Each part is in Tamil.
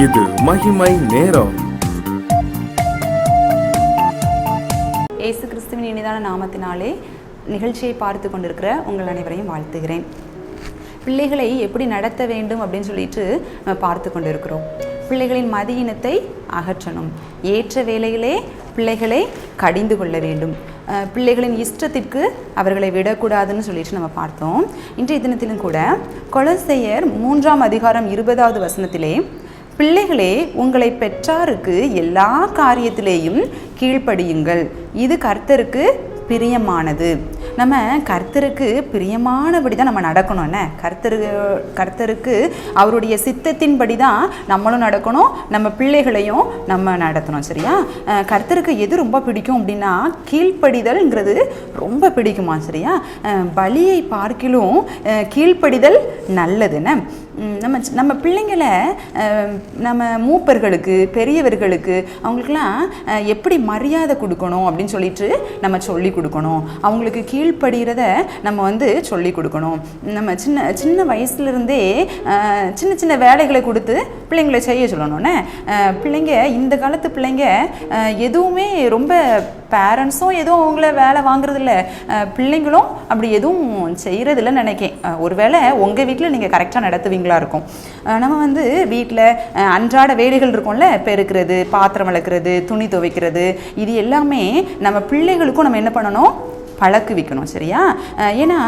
இது மகிமை நேரம். இயேசு கிறிஸ்துவின் இனிதான நாமத்தினாலே நிகழ்ச்சியை பார்த்து கொண்டிருக்கிற உங்கள் அனைவரையும் வாழ்த்துகிறேன். பிள்ளைகளை எப்படி நடத்த வேண்டும் அப்படின்னு சொல்லிட்டு பார்த்து கொண்டிருக்கிறோம். பிள்ளைகளின் மதியினத்தை அகற்றணும், ஏற்ற வேளையிலே பிள்ளைகளை கடிந்து கொள்ள வேண்டும், பிள்ளைகளின் இஷ்டத்திற்கு அவர்களை விடக்கூடாதுன்னு சொல்லிட்டு நம்ம பார்த்தோம். இன்றைய தினத்திலும் கூட கொலோசையர் 3:20 பிள்ளைகளே உங்களை பெற்றாருக்கு எல்லா காரியத்திலேயும் கீழ்ப்படியுங்கள், இது கர்த்தருக்கு பிரியமானது. நம்ம கர்த்தருக்கு பிரியமானபடி தான் நம்ம நடக்கணும். என்ன கர்த்தருக்கு அவருடைய சித்தத்தின்படி தான் நம்மளும் நடக்கணும், நம்ம பிள்ளைகளையும் நம்ம நடத்தணும். சரியா? கர்த்தருக்கு எது ரொம்ப பிடிக்கும் அப்படின்னா கீழ்ப்படிதல்ங்கிறது ரொம்ப பிடிக்குமா? சரியா? பலியை பார்க்கிலும் கீழ்ப்படிதல் நல்லதுன்னு நம்ம பிள்ளைங்களை நம்ம மூப்பர்களுக்கு பெரியவர்களுக்கு அவங்களுக்கெல்லாம் எப்படி மரியாதை கொடுக்கணும் அப்படின்னு சொல்லிட்டு நம்ம சொல்லி கொடுக்கணும். அவங்களுக்கு கீழ்ப்படுகிறத நம்ம சொல்லி கொடுக்கணும். நம்ம சின்ன சின்ன வயசுலேருந்தே சின்ன சின்ன வேலைகளை கொடுத்து பிள்ளைங்களை செய்ய சொல்லணும்னே. பிள்ளைங்க இந்த காலத்து பிள்ளைங்க எதுவுமே ரொம்ப பேரண்ட்ஸும் எதுவும் அவங்கள வேலை வாங்குறதில்ல, பிள்ளைங்களும் அப்படி எதுவும் செய்கிறதில்லன்னு நினைக்கேன். ஒருவேளை உங்கள் வீட்டில் நீங்கள் கரெக்டாக நடத்துவீங்களா இருக்கும். நம்ம வீட்டில் அன்றாட வேலைகள் இருக்கும்ல, பெருக்கிறது, பாத்திரம் வளர்க்குறது, துணி துவைக்கிறது, இது எல்லாமே நம்ம பிள்ளைகளுக்கும் நம்ம என்ன பண்ணணும், பழக்குவிக்கணும். சரியா? ஏன்னா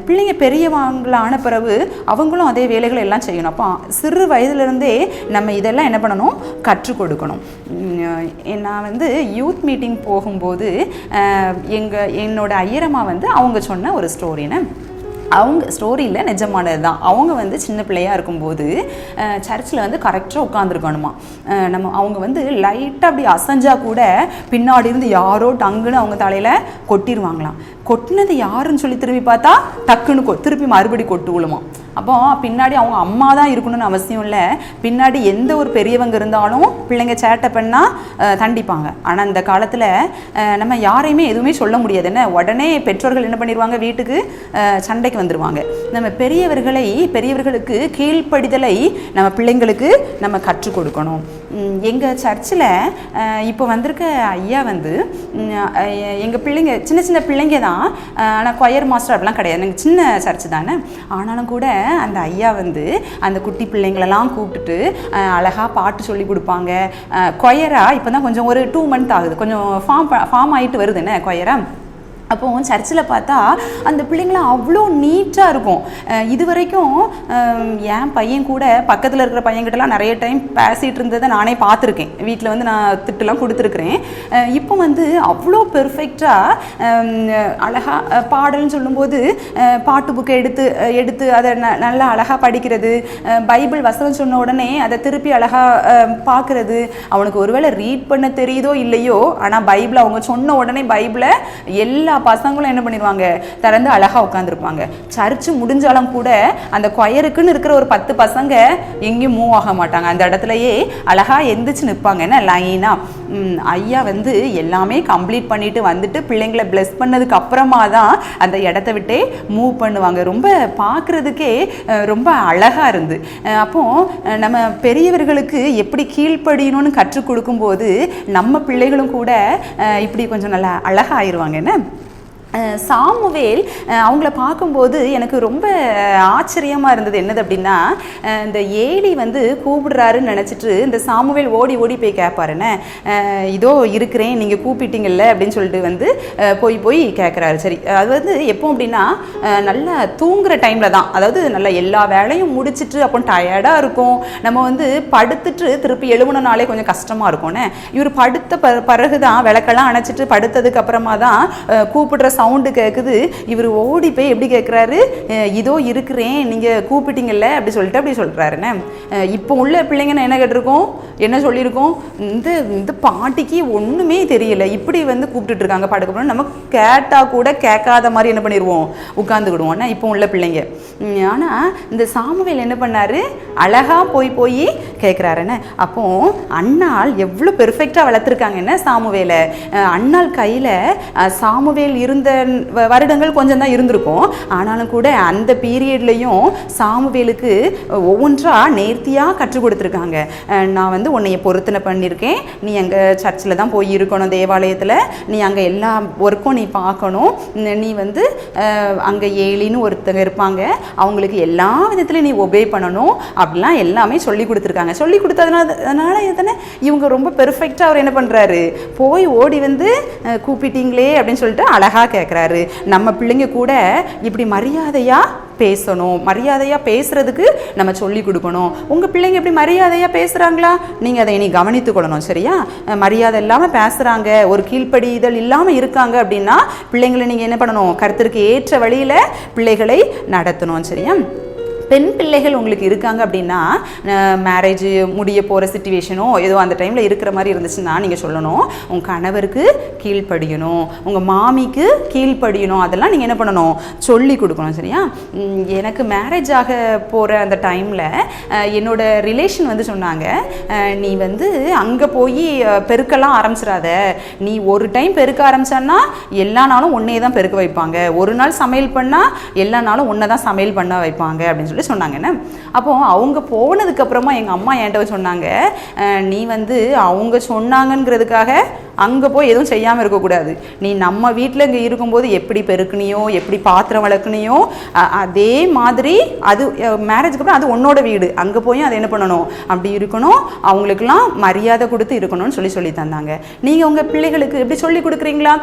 பிள்ளைங்க பெரியவங்களான பிறகு அவங்களும் அதே வேலைகளை எல்லாம் செய்யணும். அப்போ சிறு வயதுலேருந்தே நம்ம இதெல்லாம் என்ன பண்ணணும், கற்றுக் கொடுக்கணும். நான் யூத் மீட்டிங் போகும்போது என்னோட ஐயரம்மா அவங்க சொன்ன ஒரு ஸ்டோரின்னு, அவங்க ஸ்டோரியில் நிஜமானது தான். அவங்க சின்ன பிள்ளையாக இருக்கும்போது சர்ச்சில் கரெக்டாக உட்காந்துருக்கணுமா. அவங்க லைட்டாக அப்படி அசைஞ்சா கூட பின்னாடி இருந்து யாரோ டங்குன்னு அவங்க தலையில் கொட்டிடுவாங்களாம். கொட்டினது யாருன்னு சொல்லி திரும்பி பார்த்தா டக்குன்னு திருப்பி மறுபடி கொட்டு விழுமா. அப்போ பின்னாடி அவங்க அம்மா தான் இருக்கணும்னு அவசியம் இல்லை, பின்னாடி எந்த ஒரு பெரியவங்க இருந்தாலும் பிள்ளைங்க சேட்டை பண்ணால் தண்டிப்பாங்க. ஆனால் இந்த காலத்தில் நம்ம யாரையுமே எதுவுமே சொல்ல முடியாது. என்ன, உடனே பெற்றோர்கள் என்ன பண்ணிடுவாங்க, வீட்டுக்கு சண்டைக்கு வந்துடுவாங்க. நம்ம பெரியவர்களுக்கு கீழ்ப்படிதலை நம்ம பிள்ளைங்களுக்கு நம்ம கற்றுக் கொடுக்கணும். எங்கள் சர்ச்சில் இப்போ வந்திருக்க ஐயா எங்கள் பிள்ளைங்க சின்ன சின்ன பிள்ளைங்க தான், ஆனால் கொயர் மாஸ்டர் அப்படிலாம் கிடையாது, எனக்கு சின்ன சர்ச்சு தானே. ஆனாலும் கூட அந்த ஐயா அந்த குட்டி பிள்ளைங்களெல்லாம் கூப்பிட்டுட்டு அழகாக பாட்டு சொல்லி கொடுப்பாங்க. கொயரா இப்போ தான் கொஞ்சம் ஒரு 2 month ஆகுது, கொஞ்சம் ஃபார்ம் ஆகிட்டு வருது என்ன கொயரா. அப்போது சர்ச்சில் பார்த்தா அந்த பிள்ளைங்களாம் அவ்வளோ நீட்டாக இருக்கும். இது வரைக்கும் என் பையன் கூட பக்கத்தில் இருக்கிற பையன்கிட்டலாம் நிறைய டைம் பேசிகிட்டு இருந்ததை நானே பார்த்துருக்கேன். வீட்டில் நான் திட்டுலாம் கொடுத்துருக்குறேன். இப்போ அவ்வளோ பெர்ஃபெக்டாக அழகாக பாடல்னு சொல்லும்போது பாட்டு புக்கை எடுத்து அதை நல்லா அழகாக படிக்கிறது, பைபிள் வசனம் சொன்ன உடனே அதை திருப்பி அழகாக பார்க்குறது. அவனுக்கு ஒருவேளை ரீட் பண்ண தெரியுதோ இல்லையோ, ஆனால் பைபிளை அவங்க சொன்ன உடனே பைபிளை எல்லா பசங்களும் என்ன பண்ணிடுவாங்க, திறந்து அழகா உட்காந்துருப்பாங்க. சர்ச்சு முடிஞ்சாலும் கூட அந்த கொயருக்குன்னு இருக்கிற ஒரு 10 பசங்க எங்கேயும் மூவ் ஆக மாட்டாங்க, அந்த இடத்துலயே அழகா எந்திரிச்சு நிற்பாங்க. என்ன லைனா. ஐயா எல்லாமே கம்ப்ளீட் பண்ணிட்டு பிள்ளைங்களை பிளஸ் பண்ணதுக்கு அப்புறமா தான் அந்த இடத்த விட்டே மூவ் பண்ணுவாங்க. ரொம்ப பார்க்குறதுக்கே ரொம்ப அழகா இருந்து. அப்போ நம்ம பெரியவர்களுக்கு எப்படி கீழ்ப்படியணும்னு கற்றுக் கொடுக்கும்போது நம்ம பிள்ளைகளும் கூட இப்படி கொஞ்சம் நல்லா அழகா ஆயிடுவாங்க. என்ன, சாமுவேல் அவங்கள பார்க்கும்போது எனக்கு ரொம்ப ஆச்சரியமாக இருந்தது. என்னது அப்படின்னா, இந்த ஏலி கூப்பிடுறாருன்னு நினச்சிட்டு இந்த சாமுவேல் ஓடி ஓடி போய் கேட்பாருன்னு, இதோ இருக்கிறேன் நீங்கள் கூப்பிட்டீங்கல்ல அப்படின்னு சொல்லிட்டு போய் கேட்குறாரு. சரி, அது எப்போ அப்படின்னா நல்லா தூங்குற டைமில் தான், அதாவது நல்லா எல்லா வேலையும் முடிச்சுட்டு அப்போ டயர்டாக இருக்கும். நம்ம படுத்துட்டு திருப்பி எழுவணுனாலே கொஞ்சம் கஷ்டமாக இருக்கும்னு, இவர் படுத்த பிறகு தான் விளக்கெல்லாம் அணைச்சிட்டு படுத்ததுக்கு அப்புறமா தான் கூப்பிடுற சவுண்டு கேட்குது. இவர் ஓடி போய் எப்படி கேட்குறாரு, இதோ இருக்கிறேன் நீங்கள் கூப்பிட்டீங்கல்ல அப்படி சொல்கிறாருன்னு. இப்போ உள்ள பிள்ளைங்க என்ன கேட்டிருக்கோம், என்ன சொல்லியிருக்கோம், இந்த பாட்டிக்கு ஒன்றுமே தெரியல, இப்படி கூப்பிட்டுட்டு இருக்காங்க படுக்கணும். நம்ம கேட்டால் கூட கேட்காத மாதிரி என்ன பண்ணிடுவோம், உட்காந்துக்கிடுவோம் இப்போ உள்ள பிள்ளைங்க. ஆனால் இந்த சாமுவேல் என்ன பண்ணாரு, அழகாக போய் கேட்குறாருன்னு. அப்போ அண்ணாள் எவ்வளோ பெர்ஃபெக்டாக வளர்த்துருக்காங்க என்ன சாமுவேலை. அண்ணாள் கையில் சாமுவேல் இருந்த வருடங்கள் கொஞ்சம் தான் இருந்திருக்கும். ஆனாலும் கூட அந்த பீரியட்லையும் சாமுவேலுக்கு ஒவ்வொன்றா நேர்த்தியாக கற்றுக் கொடுத்துருக்காங்க. நான் வந்து உன்னைய பொருத்தனை பண்ணியிருக்கேன், நீ எங்கள் சர்ச்சில் தான் போய் இருக்கணும், தேவாலயத்தில் நீ அங்கே எல்லா ஒர்க்கும் நீ பார்க்கணும், நீ வந்து அங்கே ஏலின்னு ஒருத்தங்க இருப்பாங்க, அவங்களுக்கு எல்லா விதத்துலையும் நீ ஒபே பண்ணணும் அப்படிலாம் எல்லாமே சொல்லி கொடுத்துருக்காங்க. சொல்லி கொடுத்ததுனால எத்தனை இவங்க ரொம்ப பெர்ஃபெக்டாக அவர் என்ன பண்ணுறாரு, போய் ஓடி வந்து கூப்பிட்டீங்களே அப்படின்னு சொல்லிட்டு அழகாக கேட்குறாரு. நம்ம பிள்ளைங்க கூட இப்படி மரியாதையாக பேசணும், மரியாதையாக பேசுகிறதுக்கு நம்ம சொல்லி கொடுக்கணும். உங்கள் பிள்ளைங்க எப்படி மரியாதையாக பேசுகிறாங்களா, நீங்கள் அதை இனி கவனித்து கொள்ளணும். சரியா? மரியாதை இல்லாமல் பேசுகிறாங்க, ஒரு கீழ்ப்படிதல் இல்லாமல் இருக்காங்க அப்படின்னா பிள்ளைங்களை நீங்கள் என்ன பண்ணணும், கர்த்தருக்கு ஏற்ற வழியில் பிள்ளைகளை நடத்தணும். சரியா? பெண் பிள்ளைகள் உங்களுக்கு இருக்காங்க அப்படின்னா, மேரேஜ் முடிய போகிற சிச்சுவேஷனோ ஏதோ அந்த டைமில் இருக்கிற மாதிரி இருந்துச்சுன்னா நீங்கள் சொல்லணும், உங்கள் கணவருக்கு கீழ்ப்படியணும், உங்கள் மாமிக்கு கீழ்ப்படியணும், அதெல்லாம் நீங்கள் என்ன பண்ணணும், சொல்லி கொடுக்கணும். சரியா? எனக்கு மேரேஜ் ஆக போகிற அந்த டைமில் என்னோட ரிலேஷன் வந்து சொன்னாங்க, நீ வந்து அங்கே போய் பெருக்கெல்லாம் ஆரம்பிச்சிடாத, நீ ஒரு டைம் பெருக்க ஆரம்பிச்சான்னா எல்லா நாளும் ஒன்னே தான் பெருக்க வைப்பாங்க, ஒரு நாள் சமையல் பண்ணால் எல்லா நாளும் ஒன்றை தான் சமையல் பண்ண வைப்பாங்க அப்படின்னு சொல்லி சொன்னாங்கன்னு. அப்போ அவங்க போனதுக்கு அப்புறமா எங்கள் அம்மா என்கிட்ட சொன்னாங்க, நீ வந்து அவங்க சொன்னாங்கங்கிறதுக்காக அங்கே போய் எதுவும் செய்யாமல் இருக்கக்கூடாது, நீ நம்ம வீட்டில் இங்கே இருக்கும்போது எப்படி பெருக்குனியோ எப்படி பாத்திரம் வளர்க்குனியோ அதே மாதிரி அது மேரேஜுக்கு அப்புறம் அது உன்னோட வீடு, அங்கே போய் அதை என்ன பண்ணணும், அப்படி இருக்கணும், அவங்களுக்கெல்லாம் மரியாதை கொடுத்து இருக்கணும்னு சொல்லி தந்தாங்க. நீங்கள் உங்கள் பிள்ளைகளுக்கு எப்படி சொல்லி கொடுக்குறீங்களா,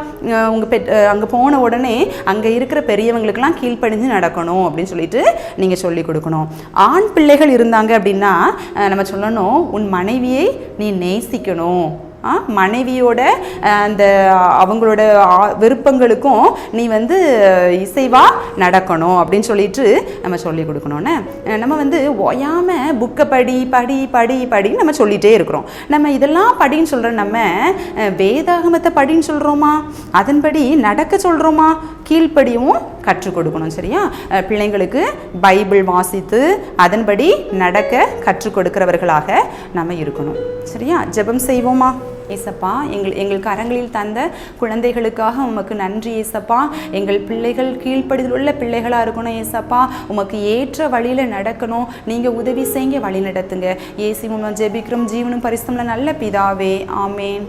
உங்கள் அங்கே போன உடனே அங்கே இருக்கிற பெரியவங்களுக்கெல்லாம் கீழ்ப்படிஞ்சு நடக்கணும் அப்படின்னு சொல்லிட்டு நீங்கள் சொல்லி கொடுக்கணும். ஆண் பிள்ளைகள் இருந்தாங்க அப்படின்னா நம்ம சொல்லணும், உன் மனைவியை நீ நேசிக்கணும், மனைவியோட அந்த அவங்களோட விருப்பங்களுக்கும் நீ வந்து இசைவாக நடக்கணும் அப்படின்னு சொல்லிட்டு நம்ம சொல்லி கொடுக்கணும்னு. நம்ம வந்து ஓயாமல் புக்கை படி படி படி படின்னு நம்ம சொல்லிகிட்டே இருக்கிறோம். நம்ம இதெல்லாம் படின்னு சொல்கிற நம்ம வேதாகமத்தை படின்னு சொல்கிறோமா, அதன்படி நடக்க சொல்கிறோமா, கீழ்ப்படியும் கற்றுக் கொடுக்கணும். சரியா? பிள்ளைங்களுக்கு பைபிள் வாசித்து அதன்படி நடக்க கற்றுக் கொடுக்கிறவர்களாக நம்ம இருக்கணும். சரியா? ஜெபம் செய்வோமா? ஏசப்பா, எங்கள் கரங்களில் தந்த குழந்தைகளுக்காக உமக்கு நன்றி ஏசப்பா. எங்கள் பிள்ளைகள் கீழ்ப்படிதல் உள்ள பிள்ளைகளாக இருக்கணும் ஏசப்பா, உமக்கு ஏற்ற வழியில் நடக்கணும், நீங்கள் உதவி செய்ய வழி நடத்துங்க. இயேசுவின் மூலம் ஜெபிக்கிறோம், ஜீவனும் பரிசுத்தமுள்ள நல்ல பிதாவே, ஆமேன்.